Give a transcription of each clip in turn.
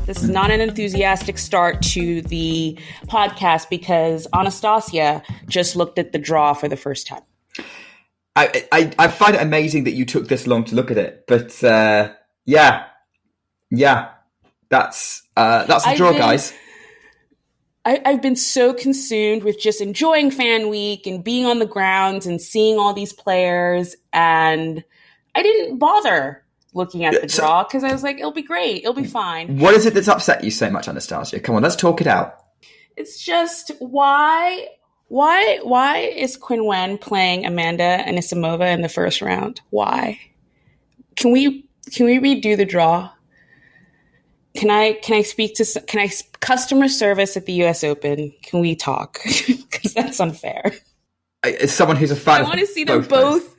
This is not an enthusiastic start to the podcast because Anastasia just looked at the draw for the first time. I find it amazing that you took this long to look at it, but yeah, that's the draw, guys. I've been so consumed with just enjoying Fan Week and being on the grounds and seeing all these players, and I didn't bother looking at the draw because I was like, it'll be great, it'll be fine. What is it that's upset you so much, Anastasia? Come on, let's talk it out. It's just why is Qin Wen playing Amanda Anisimova in the first round? Why? Can we redo the draw? Can I customer service at the US Open? Can we talk? Because that's unfair. As someone who's a fan, I want to see them both.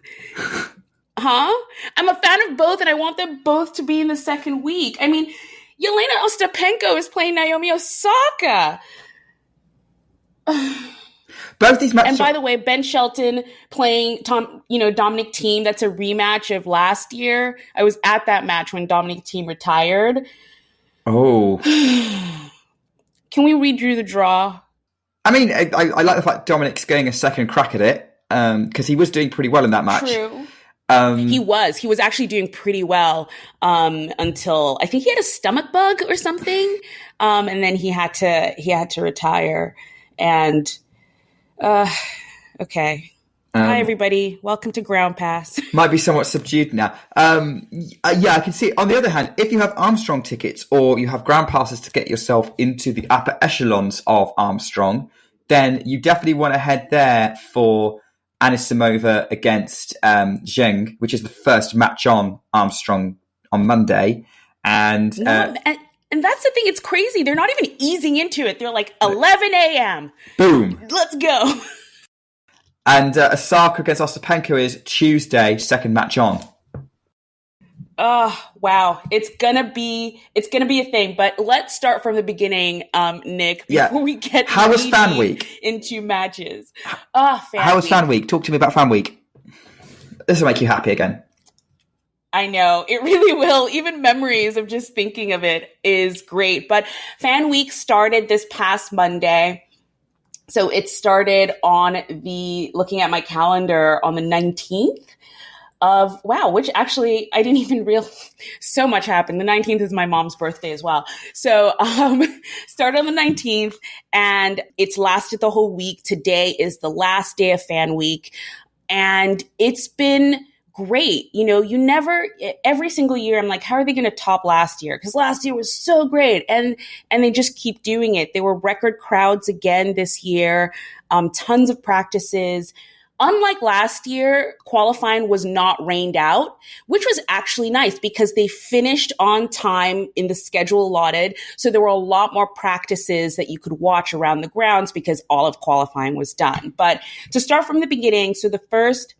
Huh? I'm a fan of both, and I want them both to be in the second week. I mean, Yelena Ostapenko is playing Naomi Osaka. Both these matches. And by the way, Ben Shelton playing Dominic Thiem. That's a rematch of last year. I was at that match when Dominic Thiem retired. Oh. Can we redo the draw? I mean, I like the fact Dominic's getting a second crack at it because he was doing pretty well in that match. True. He was actually doing pretty well until I think he had a stomach bug or something, and then he had to retire. And okay. Hi, everybody. Welcome to Ground Pass. Might be somewhat subdued now. I can see. On the other hand, if you have Armstrong tickets or you have Ground Passes to get yourself into the upper echelons of Armstrong, then you definitely want to head there for Anisimova against Zheng, which is the first match on Armstrong on Monday. And that's the thing. It's crazy. They're not even easing into it. They're like 11 a.m. Boom. Let's go. And Osaka against Ostapenko is Tuesday, second match on. Oh, wow. It's gonna be a thing. But let's start from the beginning, Nick, before we get How was Fan Week? Into matches. How was Fan Week? Talk to me about Fan Week. This will make you happy again. I know. It really will. Even memories of just thinking of it is great. But Fan Week started this past Monday. So it started looking at my calendar on the 19th of, which actually I didn't even realize so much happened. The 19th is my mom's birthday as well. So started on the 19th and it's lasted the whole week. Today is the last day of Fan Week and it's been great. Every single year I'm like, how are they going to top last year? Because last year was so great. And they just keep doing it. There were record crowds again this year, tons of practices. Unlike last year, qualifying was not rained out, which was actually nice because they finished on time in the schedule allotted. So there were a lot more practices that you could watch around the grounds because all of qualifying was done. But to start from the beginning, so the first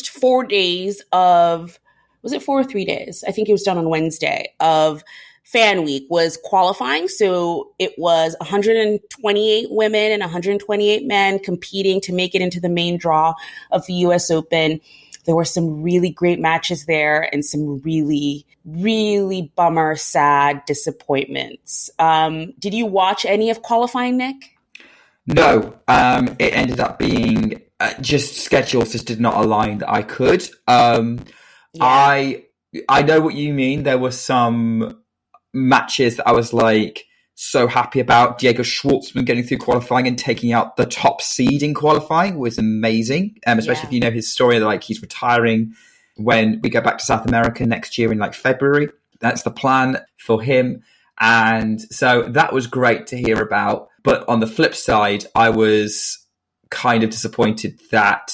4 days of, was it 4 or 3 days? I think it was done on Wednesday of Fan Week was qualifying. So it was 128 women and 128 men competing to make it into the main draw of the US Open. There were some really great matches there and some really, really bummer, sad disappointments. Did you watch any of qualifying, Nick? No, it ended up being just schedules just did not align that I could. I know what you mean. There were some matches that I was like so happy about. Diego Schwartzman getting through qualifying and taking out the top seed in qualifying was amazing. Especially if you know his story, like he's retiring when we go back to South America next year in like February. That's the plan for him. And so that was great to hear about. But on the flip side, I was kind of disappointed that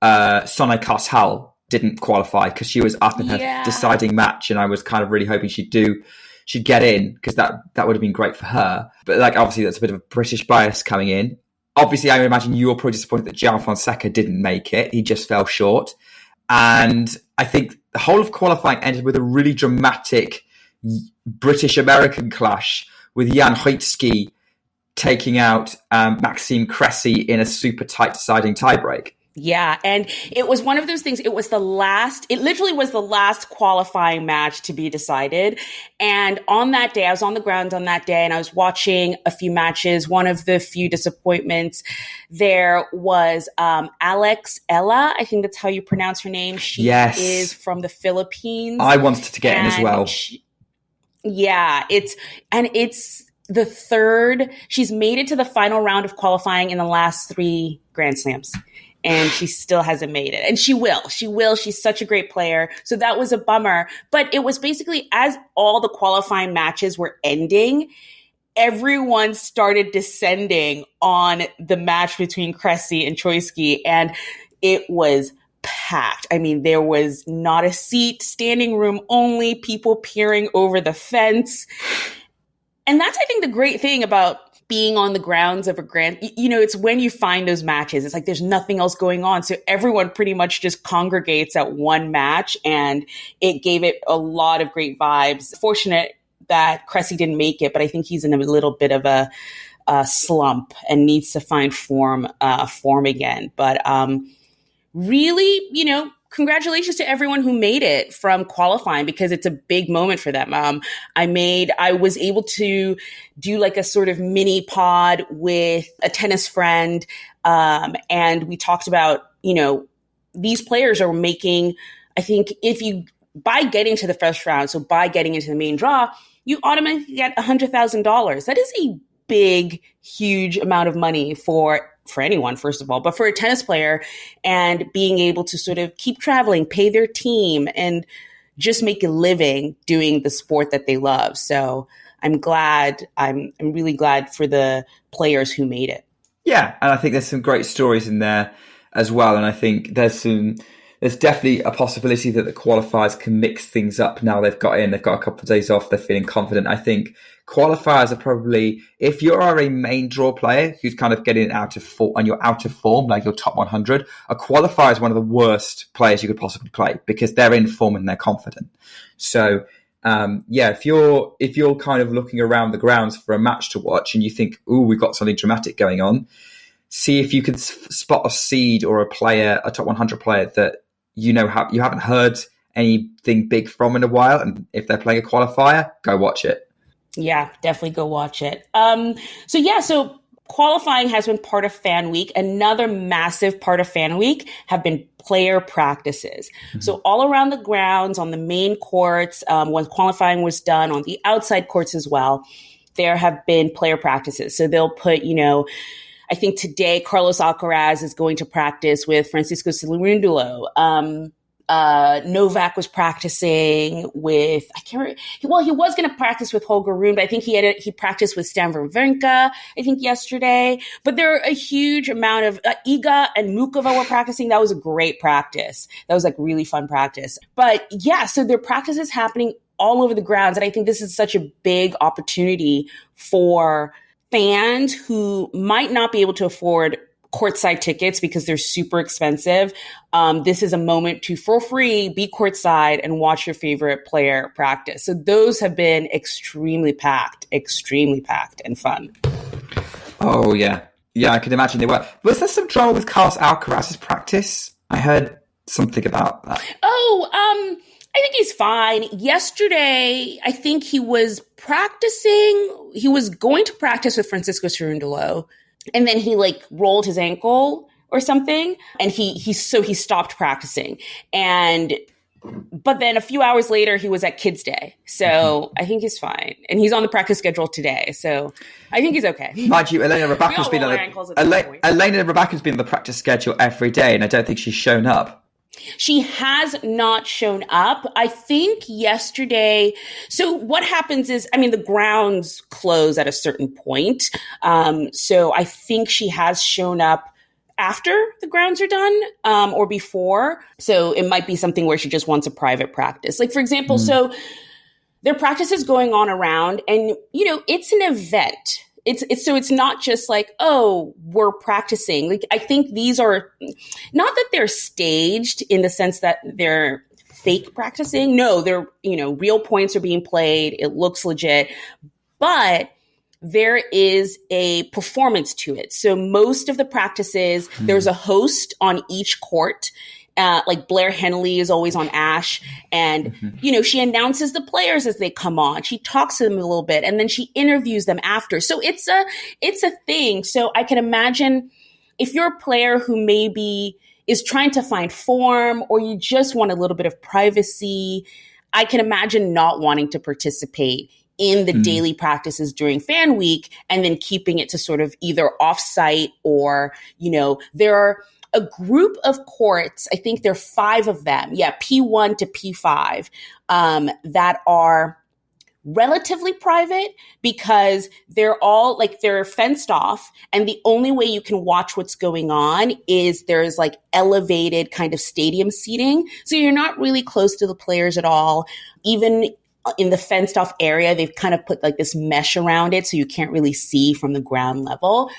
Sonai Karsal didn't qualify because she was up in her deciding match. And I was kind of really hoping she'd get in because that would have been great for her. But like, obviously that's a bit of a British bias coming in. Obviously, I would imagine you were probably disappointed that Gian Fonseca didn't make it. He just fell short. And I think the whole of qualifying ended with a really dramatic British-American clash with Jan Huitski taking out Maxime Cressy in a super tight deciding tiebreak. Yeah. And it was one of those things. It literally was the last qualifying match to be decided. And on that day, I was on the ground on that day and I was watching a few matches. One of the few disappointments there was, Alex Ella. I think that's how you pronounce her name. She is from the Philippines. I wanted to get in as well. It's the third. She's made it to the final round of qualifying in the last 3 Grand Slams. And she still hasn't made it. And she will. She's such a great player. So that was a bummer. But it was basically as all the qualifying matches were ending, everyone started descending on the match between Cressy and Choisky. And it was packed. I mean, there was not a seat, standing room only, people peering over the fence. And that's, I think, the great thing about being on the grounds of a grand, it's when you find those matches, it's like there's nothing else going on. So everyone pretty much just congregates at one match, and it gave it a lot of great vibes. Fortunate that Cressy didn't make it, but I think he's in a little bit of a slump and needs to find form again. But really, congratulations to everyone who made it from qualifying, because it's a big moment for them. I was able to do like a sort of mini pod with a tennis friend. And we talked about, these players are making, I think by getting to the first round, so by getting into the main draw, you automatically get $100,000. That is a big, huge amount of money for anyone, first of all, but for a tennis player, and being able to sort of keep traveling, pay their team, and just make a living doing the sport that they love. So I'm really glad for the players who made it. Yeah. And I think there's some great stories in there as well. And I think there's definitely a possibility that the qualifiers can mix things up now they've got a couple of days off, they're feeling confident. I think qualifiers are probably, if you are a main draw player who's kind of getting out of form and you're out of form, like your top 100, a qualifier is one of the worst players you could possibly play because they're in form and they're confident. So, if you're kind of looking around the grounds for a match to watch and you think, ooh, we've got something dramatic going on, see if you can spot a seed or a top 100 player that you haven't heard anything big from in a while, and if they're playing a qualifier, go watch it. Yeah, definitely go watch it. So qualifying has been part of Fan Week. Another massive part of Fan Week have been player practices. Mm-hmm. So all around the grounds, on the main courts, when qualifying was done, on the outside courts as well, there have been player practices. So they'll put, I think today Carlos Alcaraz is going to practice with Francisco Cerúndolo. Novak was practicing with, he was going to practice with Holger Rune, but I think he practiced with Stan Wawrinka, I think yesterday. But there are a huge amount of, Iga and Mukova were practicing. That was a great practice. That was like really fun practice. But yeah, so there are practices happening all over the grounds. And I think this is such a big opportunity for fans who might not be able to afford courtside tickets because they're super expensive. This is a moment to, for free, be courtside and watch your favorite player practice. So those have been extremely packed and fun. Oh, yeah. Yeah, I can imagine they were. Was there some trouble with Carlos Alcaraz's practice? I heard something about that. I think he's fine. Yesterday, I think he was practicing. He was going to practice with Francisco Cerúndolo. And then he rolled his ankle or something, and he stopped practicing. But then a few hours later, he was at Kids Day. So I think he's fine. And he's on the practice schedule today. So I think he's okay. Mind you, Elena Rybakina's been on the practice schedule every day, and I don't think she's shown up. She has not shown up. I think yesterday. So what happens is, the grounds close at a certain point. So I think she has shown up after the grounds are done, or before. So it might be something where she just wants a private practice. Like, for example, so their practice is going on around, and, it's an event. It's not just like, oh, we're practicing. Like, I think these are not that they're staged in the sense that they're fake practicing. No, they're, real points are being played. It looks legit, but there is a performance to it. So most of the practices, there's a host on each court. Like Blair Henley is always on Ash, and she announces the players as they come on. She talks to them a little bit, and then she interviews them after. So it's a thing. So I can imagine if you're a player who maybe is trying to find form, or you just want a little bit of privacy, I can imagine not wanting to participate in the daily practices during fan week, and then keeping it to sort of either offsite or, there are a group of courts, I think there are 5 of them, P1 to P5, that are relatively private because they're all they're fenced off, and the only way you can watch what's going on is there's elevated kind of stadium seating. So you're not really close to the players at all. Even in the fenced off area, they've kind of put this mesh around it so you can't really see from the ground level.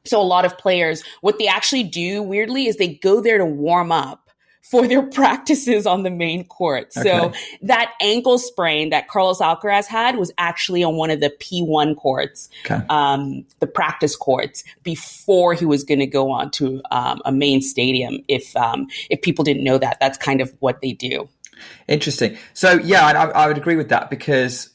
So a lot of players, what they actually do weirdly is they go there to warm up for their practices on the main court. Okay. So that ankle sprain that Carlos Alcaraz had was actually on one of the P1 courts, the practice courts, before he was going to go on to a main stadium. If people didn't know that, that's kind of what they do. Interesting. So I would agree with that, because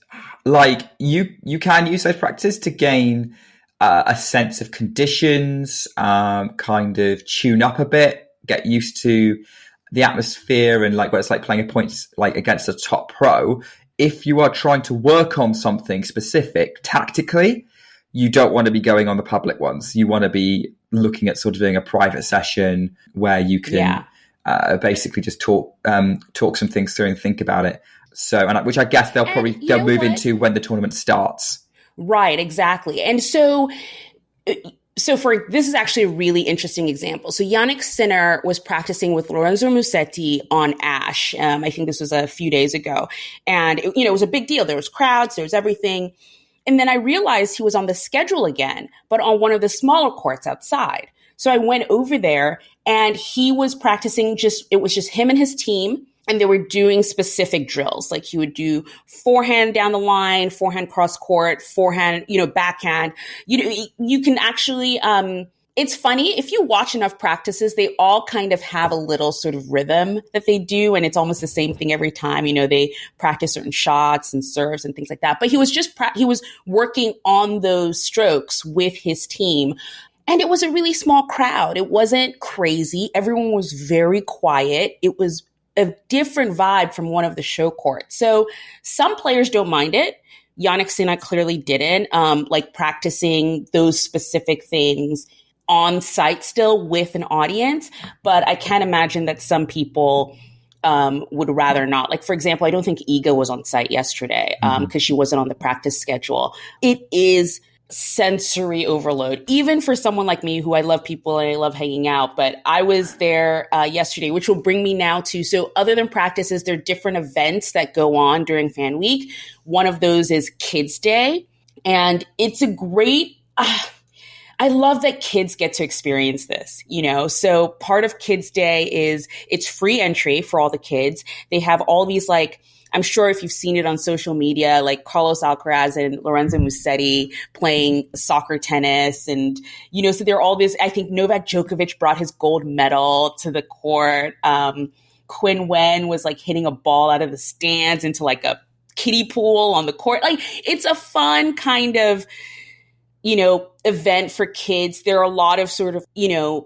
you can use those practices to gain a sense of conditions, kind of tune up a bit, get used to the atmosphere and what it's like playing a points against a top pro. If you are trying to work on something specific tactically, you don't want to be going on the public ones. You want to be looking at sort of doing a private session where you can basically just talk some things through and think about it. So, which I guess they'll move into when the tournament starts. Right, exactly. And so for this is actually a really interesting example. So Yannick Sinner was practicing with Lorenzo Musetti on Ash. I think this was a few days ago. And it was a big deal. There was crowds, there was everything. And then I realized he was on the schedule again, but on one of the smaller courts outside. So I went over there, and he was practicing it was just him and his team. And they were doing specific drills. Like he would do forehand down the line, forehand cross court, forehand, backhand. You can actually, it's funny, if you watch enough practices, they all kind of have a little sort of rhythm that they do. And it's almost the same thing every time. They practice certain shots and serves and things like that. But he was he was working on those strokes with his team. And it was a really small crowd. It wasn't crazy. Everyone was very quiet. It was a different vibe from one of the show courts. So some players don't mind it. Yannick Sinner clearly didn't, practicing those specific things on site still with an audience. But I can't imagine that some people would rather not. For example, I don't think Iga was on site yesterday because she wasn't on the practice schedule. It is sensory overload, even for someone like me who I love people and I love hanging out. But I was there yesterday, which will bring me now to, so other than practices, there are different events that go on during Fan Week. One of those is Kids Day. And it's a great, I love that kids get to experience this, So part of Kids Day is it's free entry for all the kids. They have all these I'm sure if you've seen it on social media, Carlos Alcaraz and Lorenzo Musetti playing soccer tennis. And, so there are all this, I think Novak Djokovic brought his gold medal to the court. Quinn Wen was hitting a ball out of the stands into a kiddie pool on the court. It's a fun kind of, event for kids. There are a lot of sort of,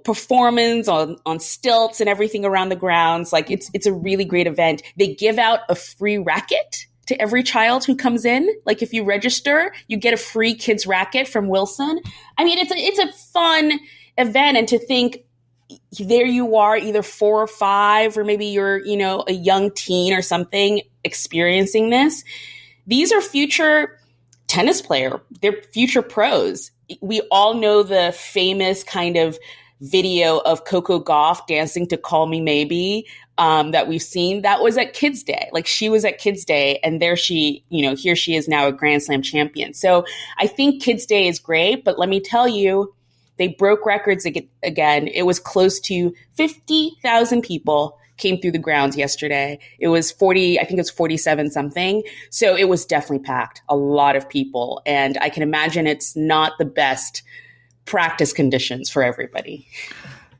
performance on stilts and everything around the grounds. It's a really great event. They give out a free racket to every child who comes in. If you register, you get a free kids racket from Wilson. I mean, it's a fun event. And to think there you are, either 4 or 5, or maybe you're, a young teen or something experiencing this. These are future tennis player, they're future pros. We all know the famous kind of video of Coco Gauff dancing to Call Me Maybe that we've seen. That was at Kids Day. She was at Kids Day, and there she, here she is now a Grand Slam champion. So I think Kids Day is great, but let me tell you, they broke records again. It was close to 50,000 people came through the grounds yesterday. It was 40, I think it was 47 something. So it was definitely packed, a lot of people. And I can imagine it's not the best practice conditions for everybody.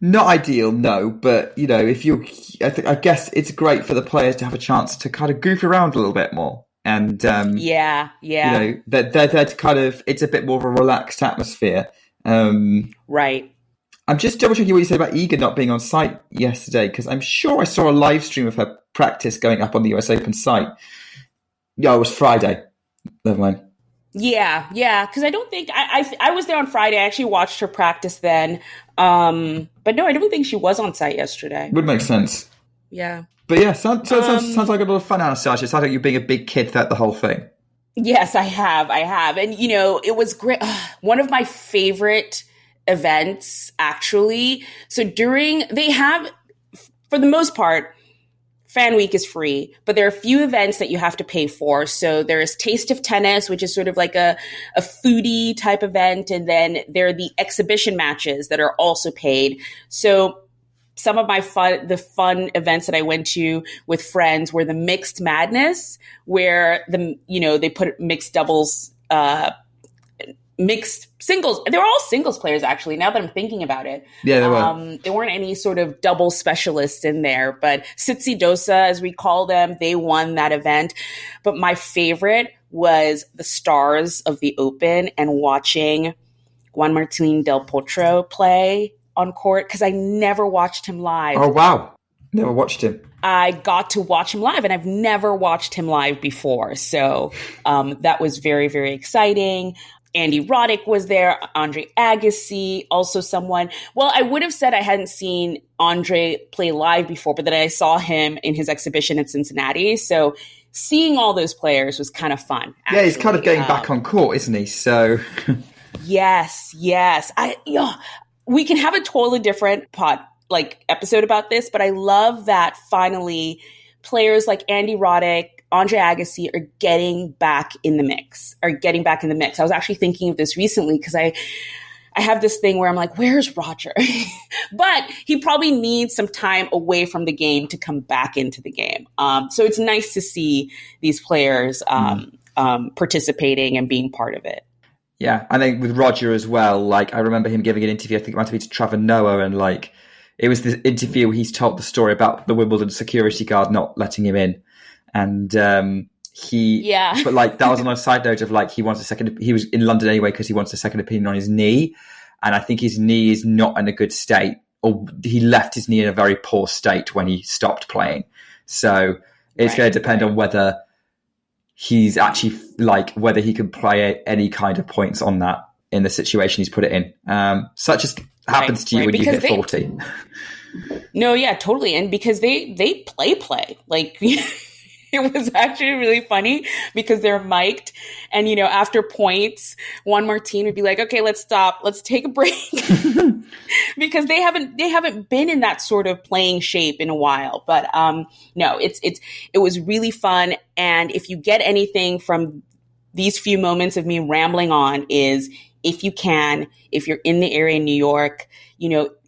Not ideal, no, but I guess it's great for the players to have a chance to kind of goof around a little bit more. And yeah. they're to kind of, it's a bit more of a relaxed atmosphere. Right. I'm just double checking what you said about Iga not being on site yesterday, because I'm sure I saw a live stream of her practice going up on the US Open site. Yeah, it was Friday. Never mind. Yeah, because I don't think I was there on Friday. I actually watched her practice then, but no, I don't think she was on site yesterday. Would make sense. Yeah, but yeah, sounds like a lot of fun, Anastasia. It sounds like you're being a big kid throughout the whole thing. Yes, I have, and it was great. One of my favorite events, actually. So they have, for the most part, Fan Week is free, but there are a few events that you have to pay for. So there's Taste of Tennis, which is sort of like a foodie type event. And then there are the exhibition matches that are also paid. So some of my fun events that I went to with friends were the Mixed Madness, where they put mixed doubles, mixed singles. They were all singles players, actually, now that I'm thinking about it. Yeah, they were. There weren't any sort of double specialists in there, but Sitsi Dosa, as we call them, they won that event. But my favorite was the stars of the Open and watching Juan Martín del Potro play on court, because I never watched him live. Oh, wow. Never watched him. I got to watch him live, and I've never watched him live before. So that was very, very exciting. Andy Roddick was there, Andre Agassi, also someone. Well, I would have said I hadn't seen Andre play live before, but then I saw him in his exhibition in Cincinnati. So seeing all those players was kind of fun. Actually. Yeah, he's kind of getting back on court, isn't he? So yes. We can have a totally different episode about this, but I love that finally players like Andy Roddick, Andre Agassi are getting back in the mix. I was actually thinking of this recently because I have this thing where I'm like, where's Roger? But he probably needs some time away from the game to come back into the game. So it's nice to see these players participating and being part of it. Yeah, I think with Roger as well, I remember him giving an interview, I think it might have been to Trevor Noah, and it was this interview where he's told the story about the Wimbledon security guard not letting him in. And but that was on a side note of he wants he was in London anyway because he wants a second opinion on his knee, and I think his knee is not in a good state, or he left his knee in a very poor state when he stopped playing. So it's going to depend on whether he's actually whether he can play any kind of points on that in the situation he's put it in. Such as happens to you when because you hit 40. No, yeah, totally. And because they play. It was actually really funny because they're mic'd, and after points, Juan Martín would be like, "Okay, let's stop. Let's take a break," because they haven't been in that sort of playing shape in a while. But no, it was really fun. And if you get anything from these few moments of me rambling on, is if you're in the area in New York,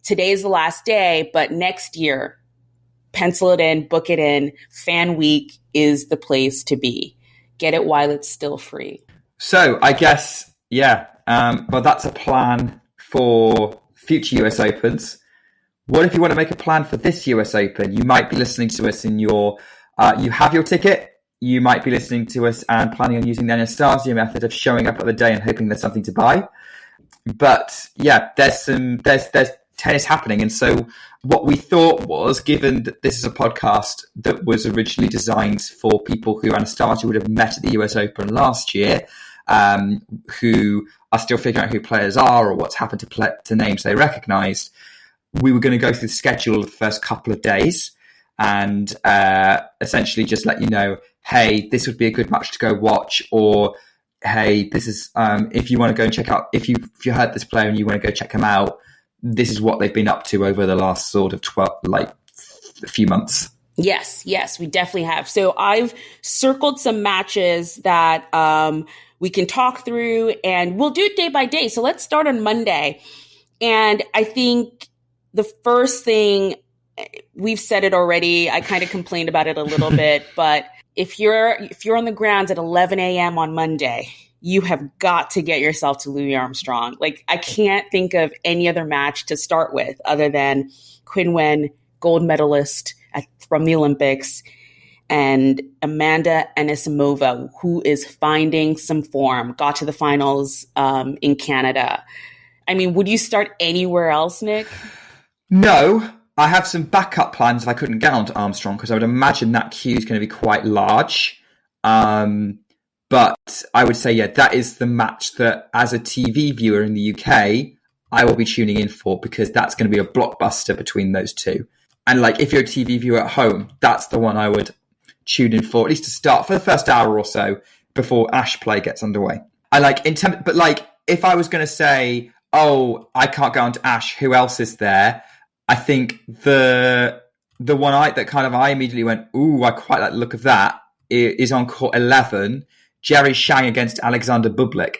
today is the last day, but next year, pencil it in, book it in. Fan Week is the place to be. Get it while it's still free. So I guess, well, that's a plan for future US Opens. What if you want to make a plan for this US Open? You might be listening to us in you have your ticket. You might be listening to us and planning on using the Anastasia method of showing up at the day and hoping there's something to buy. But there's tennis happening. And so what we thought was, given that this is a podcast that was originally designed for people who Anastasia would have met at the US Open last year, who are still figuring out who players are or what's happened to names they recognised, we were going to go through the schedule of the first couple of days and essentially just let you know, hey, this would be a good match to go watch, or hey, this is if you want to go and check out, if you heard this player and you want to go check them out, this is what they've been up to over the last sort of a few months. Yes, we definitely have. So I've circled some matches that we can talk through, and we'll do it day by day. So let's start on Monday. And I think the first thing we've said it already. I kind of complained about it a little bit, but if you're on the grounds at 11 a.m. on Monday, you have got to get yourself to Louis Armstrong. Like, I can't think of any other match to start with other than Qin Wen, gold medalist from the Olympics, and Amanda Anisimova, who is finding some form, got to the finals in Canada. I mean, would you start anywhere else, Nick? No, I have some backup plans if I couldn't get onto Armstrong, because I would imagine that queue is going to be quite large. But I would say, yeah, that is the match that, as a TV viewer in the UK, I will be tuning in for, because that's going to be a blockbuster between those two. And like, if you're a TV viewer at home, that's the one I would tune in for, at least to start, for the first hour or so before Ash play gets underway. But like, if I was going to say, oh, I can't go on to Ash, who else is there? I think the one I immediately went, ooh, I quite like the look of that, is on court 11, Jerry Shang against Alexander Bublik.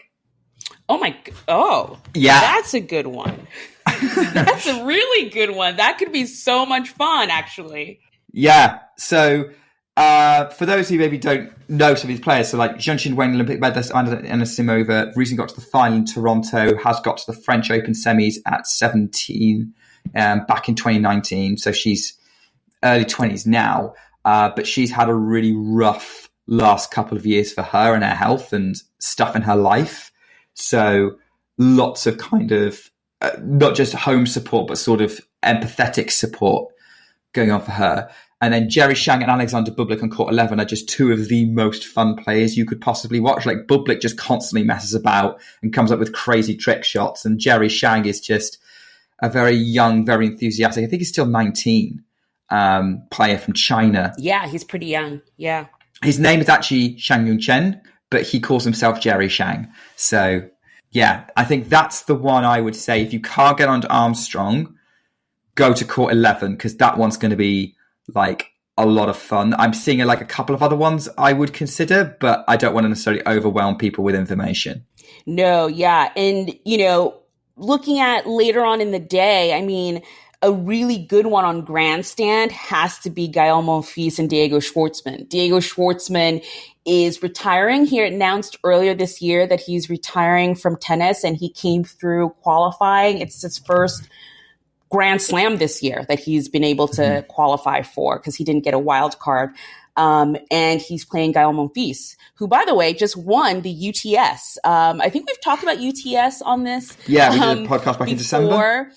Yeah, that's a good one. That's a really good one. That could be so much fun, actually. Yeah. So, for those who maybe don't know some of these players, so like Zheng Wang, Olympic medalist, and Anisimova, recently got to the final in Toronto, has got to the French Open semis at 17 back in 2019. So she's early 20s now, but she's had a really rough last couple of years for her and her health and stuff in her life. So lots of kind of not just home support, but sort of empathetic support going on for her. And then Jerry Shang and Alexander Bublik on court 11 are just two of the most fun players you could possibly watch. Like, Bublik just constantly messes about and comes up with crazy trick shots. And Jerry Shang is just a very young, very enthusiastic, I think he's still 19, player from China. Yeah, he's pretty young. Yeah. His name is actually Shang Yung Chen, but he calls himself Jerry Shang. So, yeah, I think that's the one I would say. If you can't get onto Armstrong, go to court 11, because that one's going to be like a lot of fun. I'm seeing like a couple of other ones I would consider, but I don't want to necessarily overwhelm people with information. No, yeah. And, looking at later on in the day, I mean, a really good one on grandstand has to be Gael Monfils and Diego Schwartzman. Diego Schwartzman is retiring. He announced earlier this year that he's retiring from tennis, and he came through qualifying. It's his first Grand Slam this year that he's been able to qualify for, because he didn't get a wild card. And he's playing Gael Monfils, who, by the way, just won the UTS. I think we've talked about UTS on this. Yeah, we did a podcast back in December.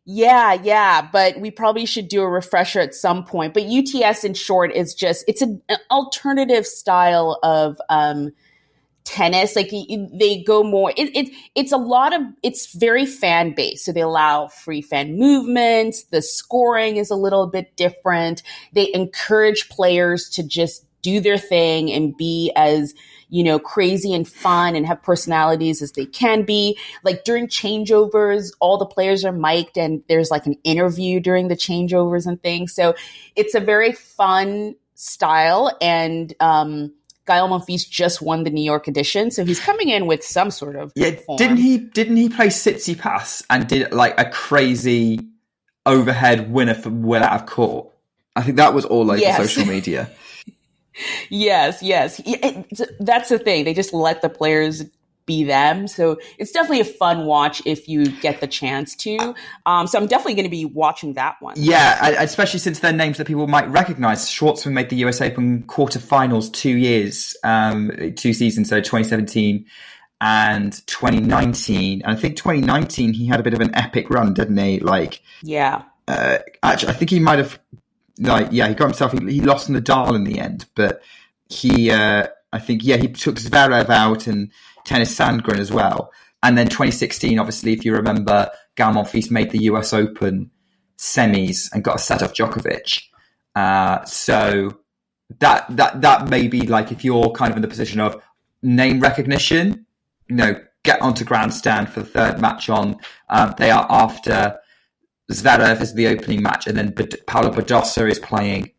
Yeah, but we probably should do a refresher at some point. But UTS, in short, is it's an alternative style of tennis. Like, they go more, it's very fan based. So they allow free fan movements. The scoring is a little bit different. They encourage players to just do their thing and be as, crazy and fun and have personalities as they can be. Like, during changeovers, all the players are mic'd and there's like an interview during the changeovers and things. So it's a very fun style. And, Gael Monfils just won the New York edition, so he's coming in with some sort of form. Didn't he play Tsitsipas and did like a crazy overhead winner for well out of court? I think that was all over social media. Yes. That's the thing. They just let the players be them. So it's definitely a fun watch if you get the chance to. So I'm definitely going to be watching that one. Yeah, especially since they're names that people might recognize. Schwartzman made the US Open quarterfinals 2 seasons, so 2017 and 2019. And I think 2019 he had a bit of an epic run, didn't he? Actually, I think he might have, he got himself, he lost Nadal in the end, but he took Zverev out and Tennis Sandgren as well. And then 2016, obviously, if you remember, Gael Monfils made the US Open semis and got a set off Djokovic. So that may be like, if you're kind of in the position of name recognition, get onto grandstand for the third match on. They are after Zverev is the opening match, and then Paolo Badosa is playing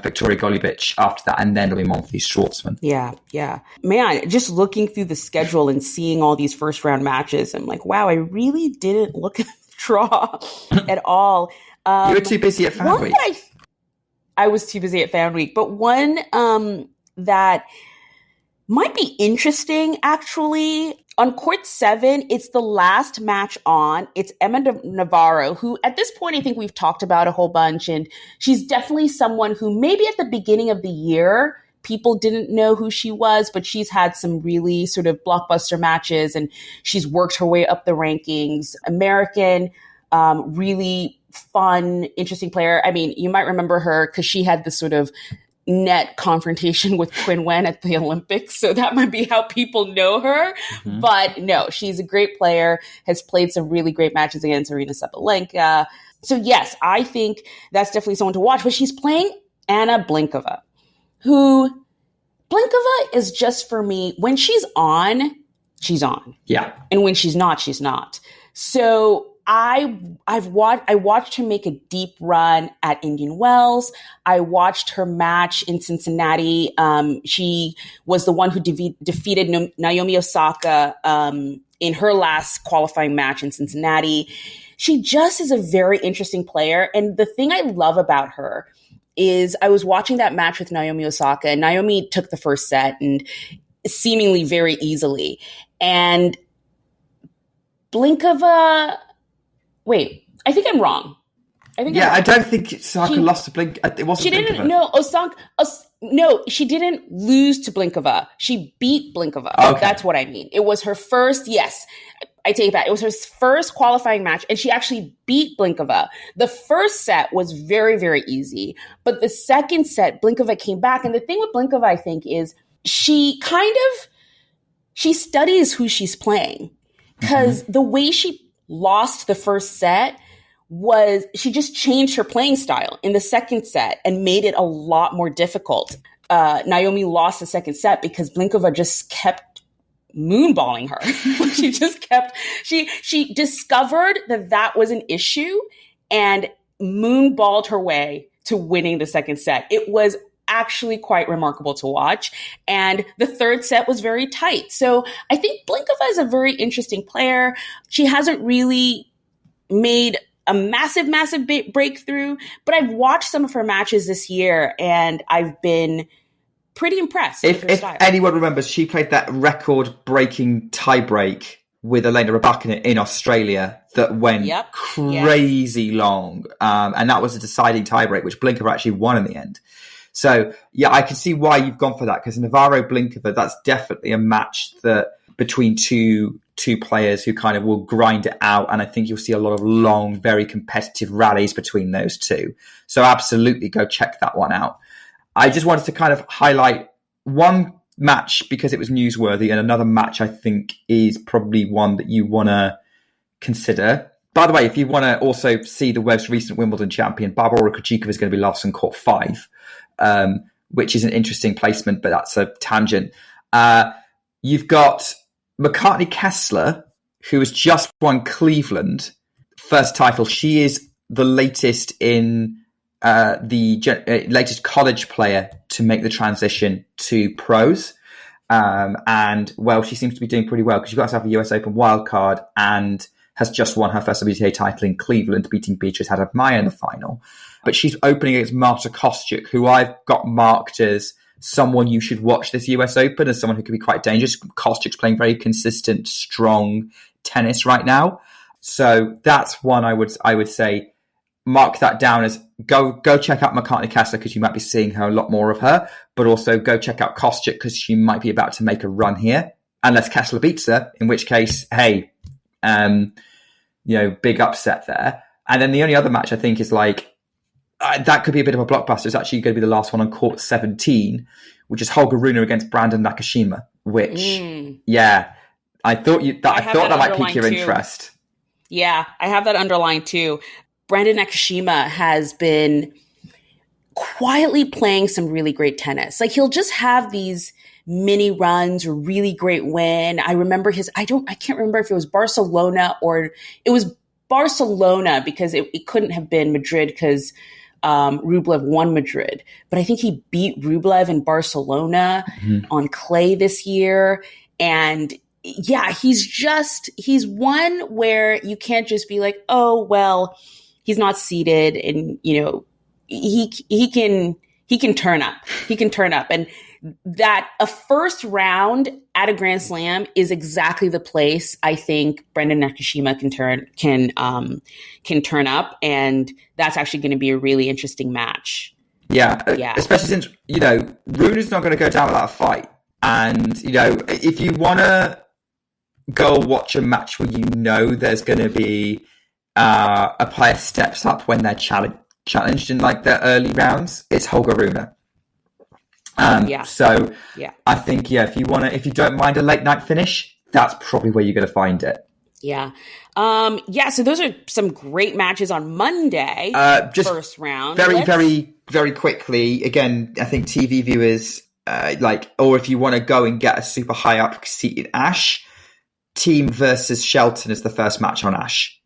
Victoria Golubic after that, and then it'll be Monfils Schwartzman. Yeah. Man, just looking through the schedule and seeing all these first round matches, I'm like, wow, I really didn't look at the draw at all. You were too busy at Fan Week. I was too busy at Fan Week, but one that might be interesting, actually. On court 7, it's the last match on. It's Emma Navarro, who at this point I think we've talked about a whole bunch, and she's definitely someone who maybe at the beginning of the year people didn't know who she was, but she's had some really sort of blockbuster matches, and she's worked her way up the rankings. American, really fun, interesting player. I mean, you might remember her because she had this sort of net confrontation with Quinn Wen at the Olympics. So that might be how people know her. Mm-hmm. But no, she's a great player, has played some really great matches against Arina Sabalenka. So yes, I think that's definitely someone to watch. But she's playing Anna Blinkova, who Blinkova is just, for me, when she's on, she's on. Yeah. And when she's not, she's not. So I watched her make a deep run at Indian Wells. I watched her match in Cincinnati. She was the one who defeated Naomi Osaka in her last qualifying match in Cincinnati. She just is a very interesting player. And the thing I love about her is I was watching that match with Naomi Osaka, and Naomi took the first set and seemingly very easily. And Blinkova... Wait, I think I'm wrong. I don't think Osaka lost to Blink. It wasn't. She didn't. Blinkova. No, Osaka. No, she didn't lose to Blinkova. She beat Blinkova. Okay. That's what I mean. It was her first. Yes, I take it back. It was her first qualifying match, and she actually beat Blinkova. The first set was very, very easy, but the second set, Blinkova came back. And the thing with Blinkova, I think, is she studies who she's playing, because the way she lost the first set was she just changed her playing style in the second set and made it a lot more difficult. Naomi lost the second set because Blinkova just kept moonballing her. She discovered that was an issue and moonballed her way to winning the second set. It was actually quite remarkable to watch. And the third set was very tight. So I think Blinkova is a very interesting player. She hasn't really made a massive breakthrough, but I've watched some of her matches this year and I've been pretty impressed with her style. If anyone remembers, she played that record-breaking tiebreak with Elena Rybakina in Australia that went crazy long. And that was a deciding tiebreak, which Blinkova actually won in the end. So, yeah, I can see why you've gone for that, because Navarro-Blinkova, that's definitely a match that between two players who kind of will grind it out, and I think you'll see a lot of long, very competitive rallies between those two. So absolutely go check that one out. I just wanted to kind of highlight one match because it was newsworthy, and another match I think is probably one that you want to consider. By the way, if you want to also see the most recent Wimbledon champion, Barbora Krejcikova is going to be last in court 5. Which is an interesting placement, but that's a tangent. You've got McCartney Kessler, who has just won Cleveland, first title. She is the latest latest college player to make the transition to pros. And, well, she seems to be doing pretty well because she got herself a US Open wildcard and has just won her first WTA title in Cleveland, beating Beatrice Haddad-Maia in the final. But she's opening against Marta Kostyuk, who I've got marked as someone you should watch this US Open, as someone who could be quite dangerous. Kostyuk's playing very consistent, strong tennis right now. So that's one I would say mark that down as go check out McCartney Kessler because you might be seeing her a lot more of her, but also go check out Kostyuk because she might be about to make a run here, unless Kessler beats her, in which case, hey, big upset there. And then the only other match I think is that could be a bit of a blockbuster. It's actually going to be the last one on court 17, which is Holger Rune against Brandon Nakashima, which, I thought that might pique your interest. Yeah, I have that underlined too. Brandon Nakashima has been quietly playing some really great tennis. He'll just have these mini runs or really great win. I remember I can't remember if it was Barcelona or it was Barcelona because it couldn't have been Madrid because Rublev won Madrid. But I think he beat Rublev in Barcelona on clay this year. And yeah, he's one where you can't just be like, oh, well, He's not seeded, and he can turn up. He can turn up, and that a first round at a Grand Slam is exactly the place I think Brendan Nakashima can turn up, and that's actually going to be a really interesting match. Yeah, especially since Rune is not going to go down without a fight, and if you want to go watch a match where there's going to be a player steps up when they're challenged in like the early rounds, it's Holger Rune. So I think if you don't mind a late night finish, that's probably where you're going to find it. So those are some great matches on Monday. Just first round, very very quickly. Again, I think TV viewers or if you want to go and get a super high up seated Ash, Team versus Shelton is the first match on Ash.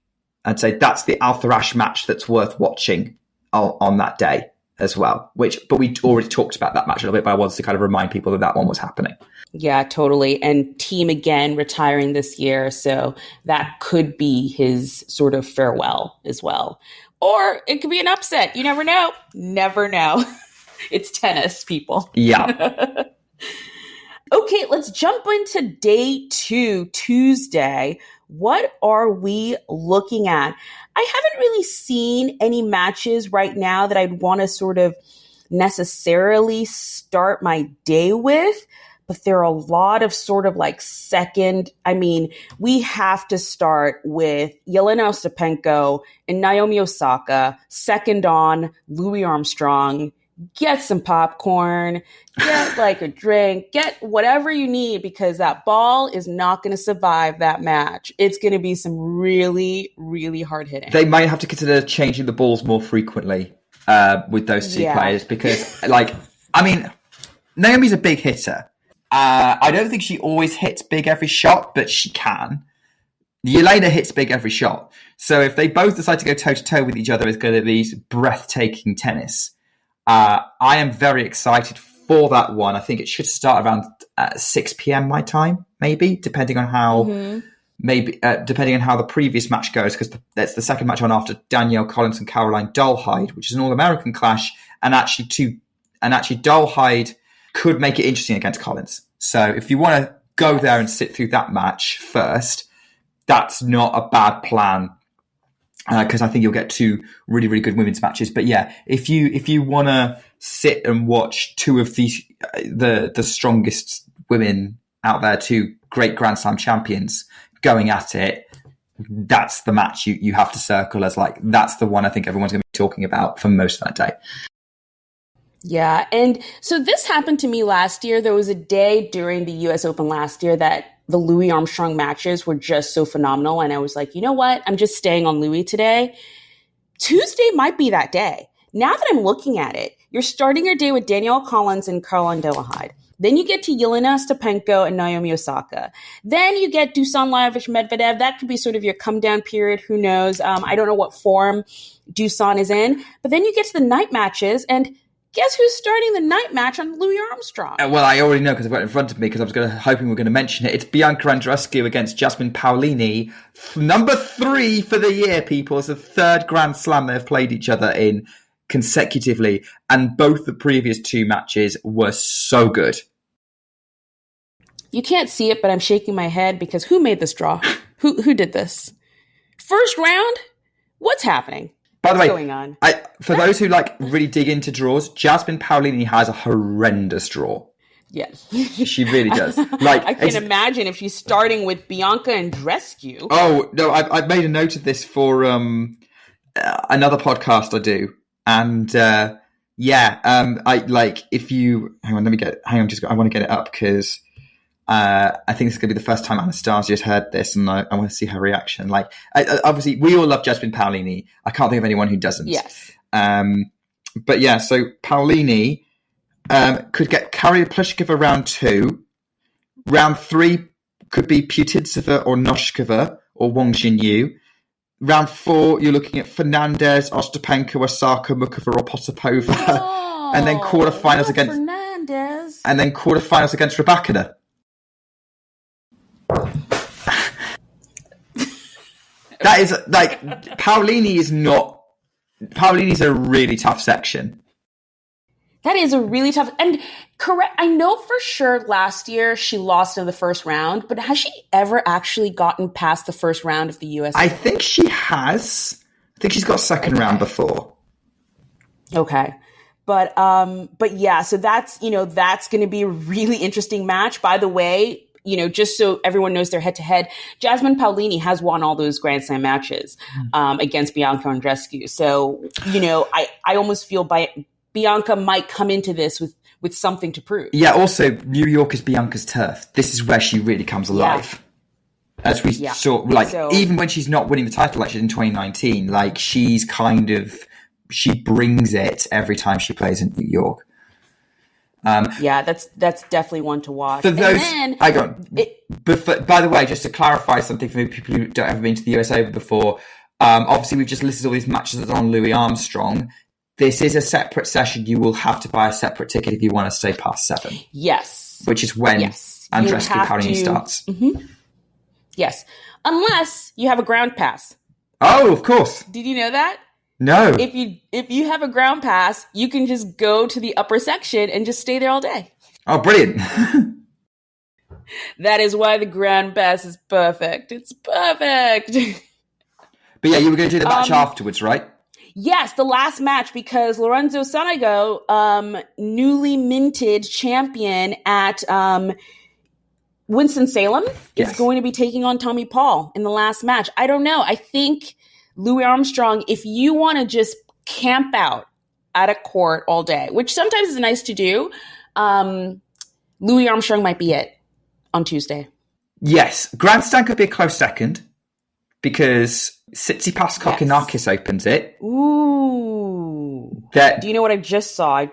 I'd say that's the Alpha Ash match that's worth watching on that day as well. But we already talked about that match a little bit, but I wanted to kind of remind people that one was happening. Yeah, totally. And Team again retiring this year, so that could be his sort of farewell as well. Or it could be an upset. You never know. Never know. It's tennis, people. Yeah. Okay, let's jump into day 2, Tuesday. What are we looking at? I haven't really seen any matches right now that I'd want to sort of necessarily start my day with, but there are a lot of sort of like we have to start with Yelena Ostapenko and Naomi Osaka, second on Louis Armstrong. Get some popcorn, get like a drink, get whatever you need, because that ball is not going to survive that match. It's going to be some really, really hard hitting. They might have to consider changing the balls more frequently with those two players, because Naomi's a big hitter. I don't think she always hits big every shot, but she can. Yelena hits big every shot. So if they both decide to go toe-to-toe with each other, it's going to be breathtaking tennis. I am very excited for that one. I think it should start around 6 p.m. my time, maybe, depending on how the previous match goes, because that's the second match on after Danielle Collins and Caroline Dolhide, which is an All-American clash, and actually Dolhide could make it interesting against Collins. So if you want to go there and sit through that match first, that's not a bad plan. Because I think you'll get two really, really good women's matches. But yeah, if you want to sit and watch two of the strongest women out there, two great Grand Slam champions going at it, that's the match you have to circle as like, that's the one I think everyone's going to be talking about for most of that day. Yeah, and so this happened to me last year. There was a day during the U.S. Open last year that the Louis Armstrong matches were just so phenomenal. And I was like, you know what? I'm just staying on Louis today. Tuesday might be that day. Now that I'm looking at it, you're starting your day with Danielle Collins and Caroline Dolhide. Then you get to Yelena Ostapenko and Naomi Osaka. Then you get Dusan Lajovic Medvedev. That could be sort of your come down period. Who knows? I don't know what form Dusan is in. But then you get to the night matches, and guess who's starting the night match on Louis Armstrong? Well, I already know because I've got it in front of me, because I was hoping we were going to mention it. It's Bianca Andreescu against Jasmine Paolini. Number 3 for the year, people. It's the third Grand Slam they've played each other in consecutively. And both the previous two matches were so good. You can't see it, but I'm shaking my head because who made this draw? Who did this? First round? What's happening? By the way, going on? For those who really dig into draws, Jasmine Paolini has a horrendous draw. Yes. She really does. I can imagine if she's starting with Bianca Andreescu. Oh, no, I've made a note of this for another podcast I do. And if you... Hang on, I want to get it up because... I think this is going to be the first time Anastasia has heard this, and I want to see her reaction. Obviously, we all love Jasmine Paolini. I can't think of anyone who doesn't. Yes. But yeah, so Paolini could get Karya Pliskova round 2. Round 3 could be Putitseva or Noshkova or Wang Jinyu. Round 4, you're looking at Fernandez, Ostapenko, Osaka, Mukova or Potapova. Oh, and then quarterfinals against Fernandez. And then quarterfinals against Rybakina. That is Paolini is not Paolini's a really tough section. That is a really tough, and correct. I know for sure last year she lost in the first round, but has she ever actually gotten past the first round of the US? I think she has. I think she's got second round before. Okay. But yeah, so that's going to be a really interesting match. By the way, just so everyone knows their head to head, Jasmine Paolini has won all those Grand Slam matches, against Bianca Andreescu. So, I almost feel Bianca might come into this with something to prove. Yeah, also, New York is Bianca's turf. This is where she really comes alive. Yeah. As we saw, even when she's not winning the title like she did in 2019, like she brings it every time she plays in New York. That's definitely one to watch. For those, by the way, just to clarify something for people who don't have been to the US Open before, obviously we've just listed all these matches that are on Louis Armstrong. This is a separate session. You will have to buy a separate ticket if you want to stay past 7. Yes. Which is when Andreescu Paolini starts. Mm-hmm. Yes. Unless you have a ground pass. Oh, of course. Did you know that? No. If you have a ground pass, you can just go to the upper section and just stay there all day. Oh, brilliant. That is why the ground pass is perfect. It's perfect. But yeah, you were going to do the match afterwards, right? Yes, the last match, because Lorenzo Sonego, newly minted champion at Winston-Salem, is going to be taking on Tommy Paul in the last match. I don't know. I think Louis Armstrong, if you want to just camp out at a court all day, which sometimes is nice to do, Louis Armstrong might be it on Tuesday. Yes. Grandstand could be a close second because Tsitsipas Kokkinakis opens it. Ooh. Do you know what I just saw?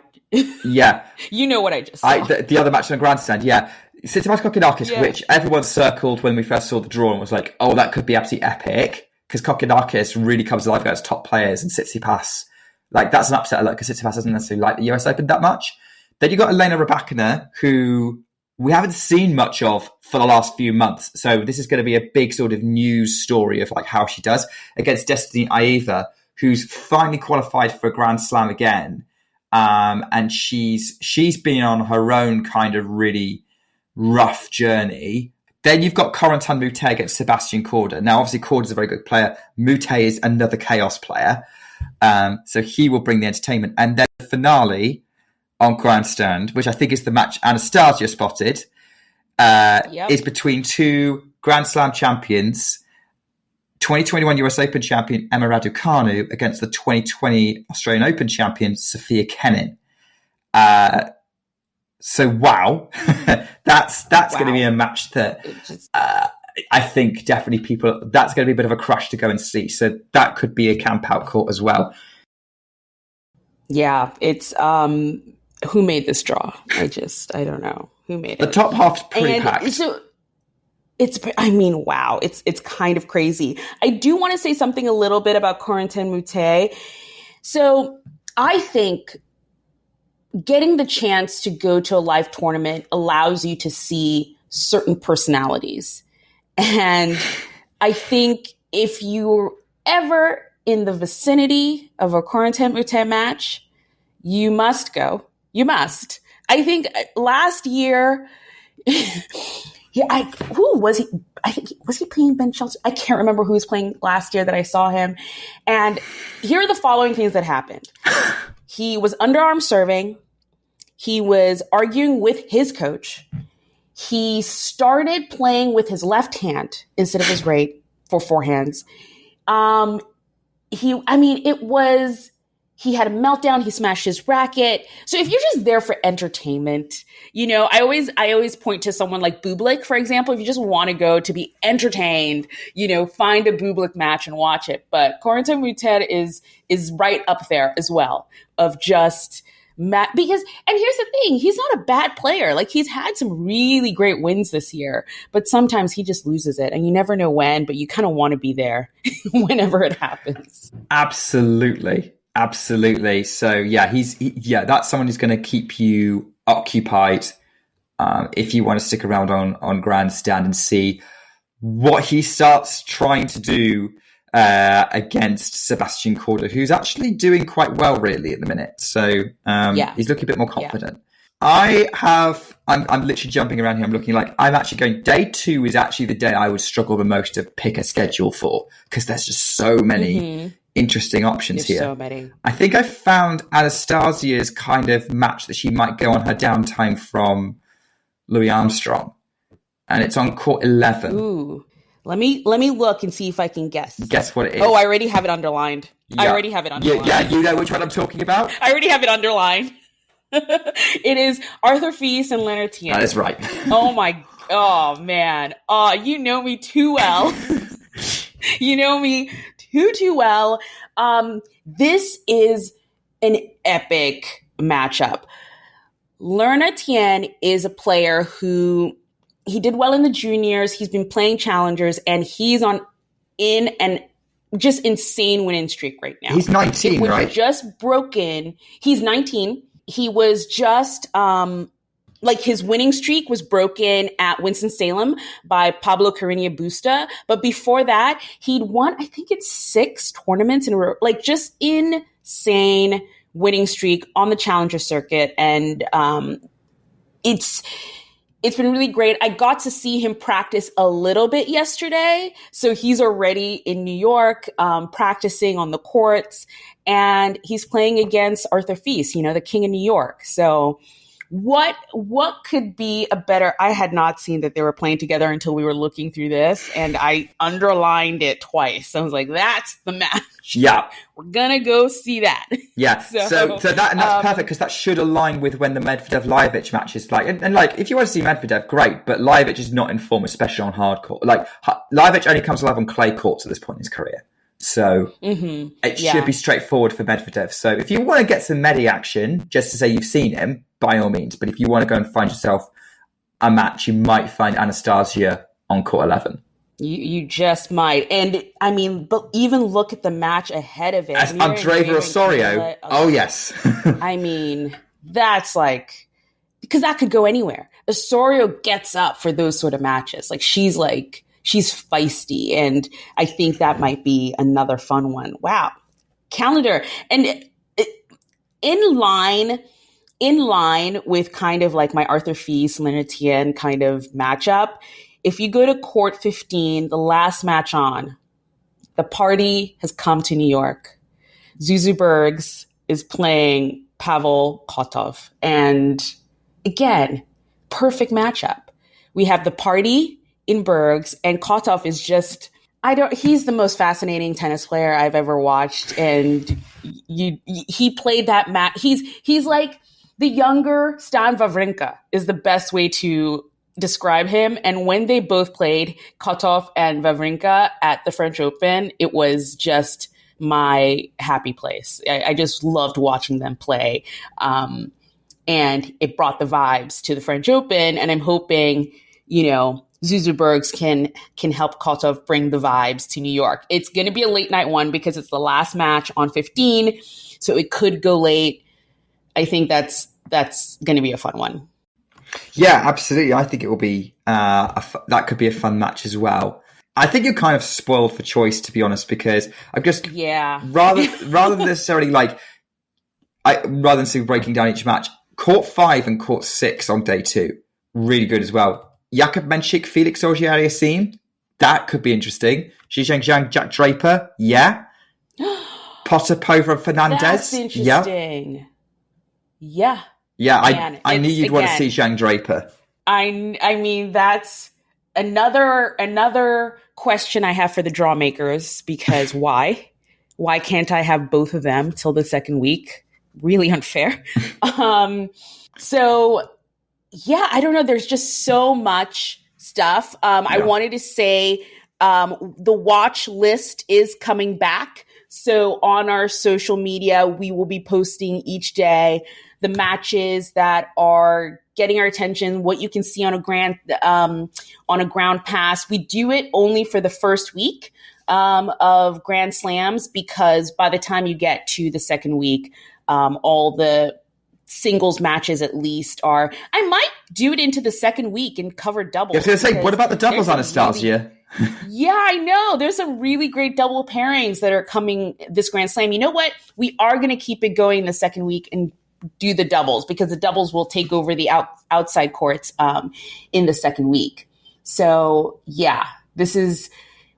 Yeah. You know what I just saw. The other match on the grandstand, yeah. Tsitsipas Kokkinakis, which everyone circled when we first saw the draw and was like, oh, that could be absolutely epic. Because Kokkinakis really comes alive against top players, and Tsitsipas, that's an upset alert because Tsitsipas doesn't necessarily like the US Open that much. Then you've got Elena Rybakina, who we haven't seen much of for the last few months. So this is going to be a big sort of news story of how she does against Destiny Aieva, who's finally qualified for a Grand Slam again. And she's been on her own kind of really rough journey. Then you've got Corentin Moutet against Sebastian Korda. Now, obviously, Korda's a very good player. Moutet is another chaos player. So he will bring the entertainment. And then the finale on grandstand, which I think is the match Anastasia spotted, is between two Grand Slam champions, 2021 US Open champion Emma Raducanu against the 2020 Australian Open champion Sophia Kenin. So wow, that's going to be a match that I think definitely that's going to be a bit of a crush to go and see. So that could be a camp out court as well. Yeah, it's who made this draw? I don't know who made it. The top half's pretty packed. So wow, it's kind of crazy. I do want to say something a little bit about Corentin Moutet. So I think getting the chance to go to a live tournament allows you to see certain personalities. And I think if you're ever in the vicinity of a Corentin Moutet match, you must go. You must. I think last year, who was he? I think was he playing Ben Shelton? I can't remember who was playing last year that I saw him. And here are the following things that happened. He was underarm serving. He was arguing with his coach. He started playing with his left hand instead of his right for forehands. He had a meltdown. He smashed his racket. So if you're just there for entertainment, I always point to someone like Bublik, for example. If you just want to go to be entertained, find a Bublik match and watch it. But Corentin Moutet is right up there as well of just and here's the thing, he's not a bad player. He's had some really great wins this year, but sometimes he just loses it and you never know when, but you kind of want to be there whenever it happens. Absolutely. So yeah, that's someone who's going to keep you occupied if you want to stick around on grandstand and see what he starts trying to do against Sebastian Korda, who's actually doing quite well, really, at the minute. So he's looking a bit more confident. Yeah. I'm literally jumping around here. I'm looking like I'm actually going. Day 2 is actually the day I would struggle the most to pick a schedule for, because there's just so many interesting options here. So many. I think I found Anastasia's kind of match that she might go on her downtime from Louis Armstrong, and it's on court 11. Ooh. Let me look and see if I can guess. Guess what it is. Oh, I already have it underlined. Yeah, you know which one I'm talking about? I already have it underlined. It is Arthur Fils and Leonard Tien. That is right. Oh man. You know me too well. You know me too well. This is an epic matchup. Leonard Tien is a player who he did well in the juniors. He's been playing challengers, and he's in an just insane winning streak right now. He's 19, right? Just broken. He's 19. He was just his winning streak was broken at Winston-Salem by Pablo Carreño Busta. But before that, he'd won, I think it's 6 tournaments in a row. Like, just insane winning streak on the challenger circuit. And it's been really great. I got to see him practice a little bit yesterday. So he's already in New York, practicing on the courts, and he's playing against Arthur Fils, the king of New York. So what could be a better, I had not seen that they were playing together until we were looking through this, and I underlined it twice. I was like, that's the match. Yeah. We're going to go see that. Yeah. So that's perfect, because that should align with when the Medvedev-Lajovic match is like, and like, if you want to see Medvedev, great, but Lajovic is not in form, especially on hard court. Like, Lajovic only comes alive on clay courts at this point in his career. So it should be straightforward for Medvedev. So if you want to get some Medi action, just to say you've seen him, by all means. But if you want to go and find yourself a match, you might find Anastasia on court 11. You just might. And I mean, but even look at the match ahead of it. As Andreeva Osorio. Oh, yes. I mean, that's like, because that could go anywhere. Osorio gets up for those sort of matches. She's feisty. And I think that might be another fun one. Wow. Calendar. And in line with kind of like my Arthur Fils, Leonard Tien kind of matchup, if you go to court 15, the last match on, the party has come to New York. Zuzu Bergs is playing Pavel Kotov. And again, perfect matchup. We have the party in Bergs, and Kotov is just, he's the most fascinating tennis player I've ever watched. And he played that match. He's like the younger Stan Wawrinka is the best way to describe him. And when they both played, Kotov and Wawrinka, at the French Open, it was just my happy place. I just loved watching them play. And it brought the vibes to the French Open. And I'm hoping, Zuzu Bergs can help Kotov bring the vibes to New York. It's going to be a late night one because it's the last match on 15. So it could go late. I think that's going to be a fun one. Yeah, absolutely. I think it will be that could be a fun match as well. I think you're kind of spoiled for choice, to be honest, because I'm just rather than necessarily rather than simply breaking down each match, court 5 and court 6 on day 2, really good as well. Jakub Menchik, Felix Auger-Aliassime, that could be interesting. Xi Zhengzhang, Jack Draper, yeah. Potapova, Fernandez, that's interesting. Yeah. Yeah, I knew you'd want to see Zhang Draper. I mean, that's another question I have for the draw makers, because why? Why can't I have both of them till the second week? Really unfair. So, yeah, I don't know. There's just so much stuff. I wanted to say the watch list is coming back. So on our social media, we will be posting each day the matches that are getting our attention, what you can see on a ground pass. We do it only for the first week of Grand Slams, because by the time you get to the second week, all the singles matches at least are. I might do it into the second week and cover doubles. I was going to say, what about the doubles, Anastasia? Yeah, I know. There's some really great double pairings that are coming this Grand Slam. You know what? We are going to keep it going the second week and do the doubles because the doubles will take over the outside courts in the second week. So yeah, this is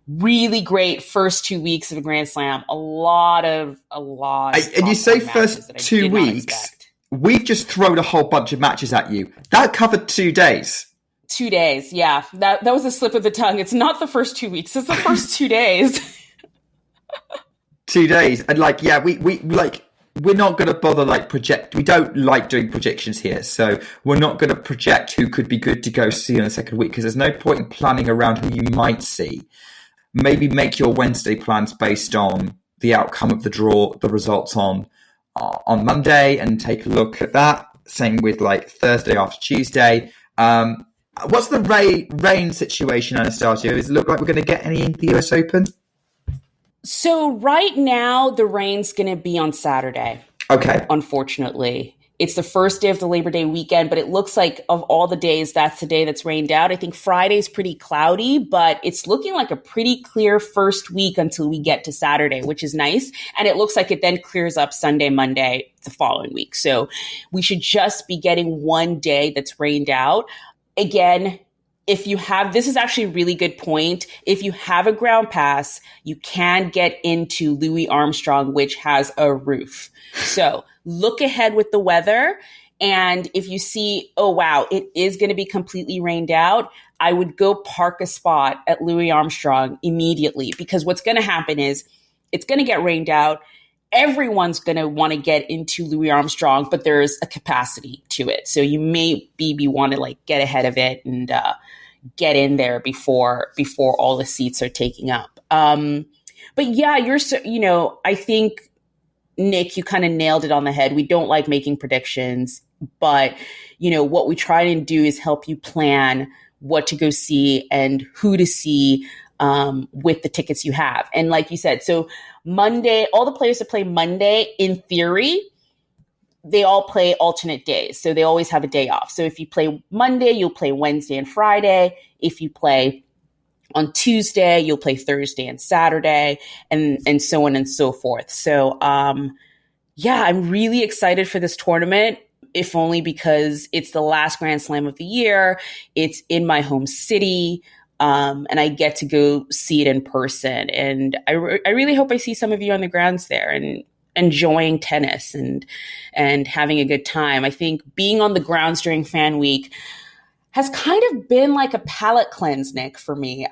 really great first 2 weeks of a Grand Slam. A lot of And you say first 2 weeks. We've just thrown a whole bunch of matches at you. That covered 2 days. 2 days, yeah. That was a slip of the tongue. It's not the first 2 weeks. It's the first 2 days. 2 days, and like, yeah, we're not going to bother project. We don't like doing projections here, so we're not going to project who could be good to go see in the second week because there's no point in planning around who you might see. Maybe make your Wednesday plans based on the outcome of the draw, the results on Monday, and take a look at that. Same with Thursday after Tuesday. What's the rain situation, Anastasia? Does it look like we're going to get any in the US Open? So right now, the rain's going to be on Saturday. Okay. Unfortunately. It's the first day of the Labor Day weekend, but it looks like of all the days, that's the day that's rained out. I think Friday's pretty cloudy, but it's looking like a pretty clear first week until we get to Saturday, which is nice. And it looks like it then clears up Sunday, Monday, the following week. So we should just be getting one day that's rained out. Again, this is actually a really good point. If you have a ground pass, you can get into Louis Armstrong, which has a roof. So look ahead with the weather. And if you see, oh, wow, it is going to be completely rained out, I would go park a spot at Louis Armstrong immediately, because what's going to happen is it's going to get rained out. Everyone's going to want to get into Louis Armstrong, but there's a capacity to it. So you may want to get ahead of it and get in there before all the seats are taken up. But yeah, I think, Nick, you kind of nailed it on the head. We don't like making predictions, but what we try to do is help you plan what to go see and who to see with the tickets you have. And like you said, so Monday, all the players that play Monday, in theory, they all play alternate days. So they always have a day off. So if you play Monday, you'll play Wednesday and Friday. If you play on Tuesday, you'll play Thursday and Saturday, and so on and so forth. So, yeah, I'm really excited for this tournament, if only because it's the last Grand Slam of the year. It's in my home city, and I get to go see it in person. And I really hope I see some of you on the grounds there and enjoying tennis and having a good time. I think being on the grounds during Fan Week has kind of been like a palate cleanse, Nick, for me.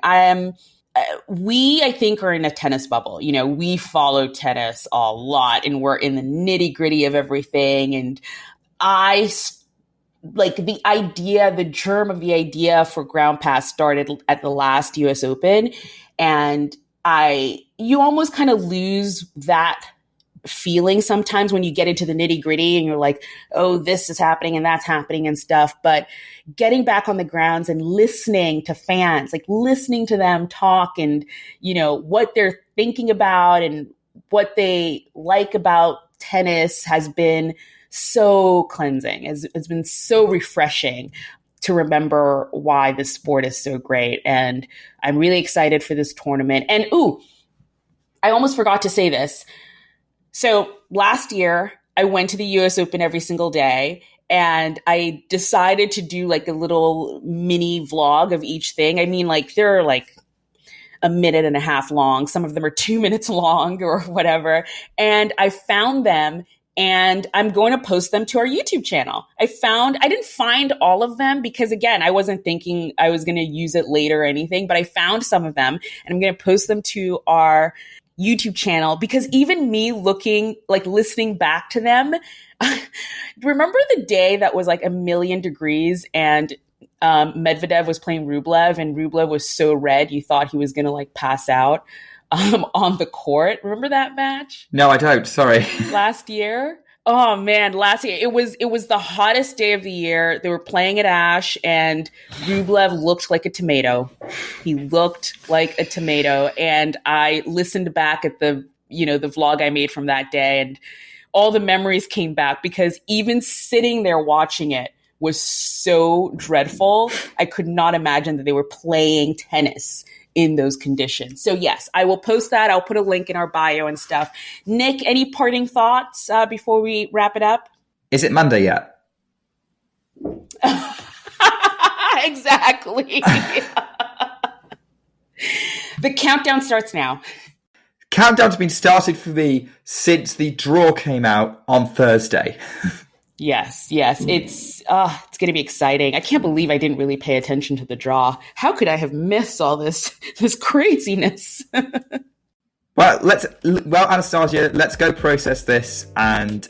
We, I think, are in a tennis bubble. We follow tennis a lot and we're in the nitty gritty of everything. And I like the germ of the idea for Ground Pass started at the last US Open. And you almost kind of lose that feeling sometimes when you get into the nitty gritty and you're like, oh, this is happening and that's happening and stuff. But getting back on the grounds and listening to fans, listening to them talk and, what they're thinking about and what they like about tennis has been so cleansing. It's been so refreshing to remember why this sport is so great. And I'm really excited for this tournament. And I almost forgot to say this. So last year, I went to the US Open every single day, and I decided to do a little mini vlog of each thing. I mean, they're a minute and a half long. Some of them are 2 minutes long or whatever. And I found them, and I'm going to post them to our YouTube channel. I didn't find all of them because, again, I wasn't thinking I was going to use it later or anything, but I found some of them, and I'm going to post them to our YouTube channel, because even me listening back to them, remember the day that was 1,000,000 degrees and Medvedev was playing Rublev, and Rublev was so red you thought he was going to pass out on the court. Remember that match? No, I don't. Sorry. Last year? Oh man, last year it was the hottest day of the year. They were playing at Ash, and Rublev looked like a tomato. He looked like a tomato, and I listened back at the vlog I made from that day, and all the memories came back, because even sitting there watching it was so dreadful. I could not imagine that they were playing tennis in those conditions. So yes, I will post that. I'll put a link in our bio and stuff. Nick, any parting thoughts before we wrap it up? Is it Monday yet? Exactly. The countdown starts now. Countdown's been started for me since the draw came out on Thursday. Yes. It's going to be exciting. I can't believe I didn't really pay attention to the draw. How could I have missed all this craziness? Well, Anastasia, let's go process this, and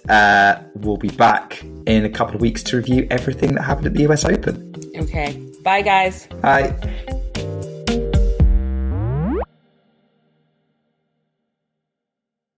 we'll be back in a couple of weeks to review everything that happened at the US Open. Okay. Bye, guys. Bye.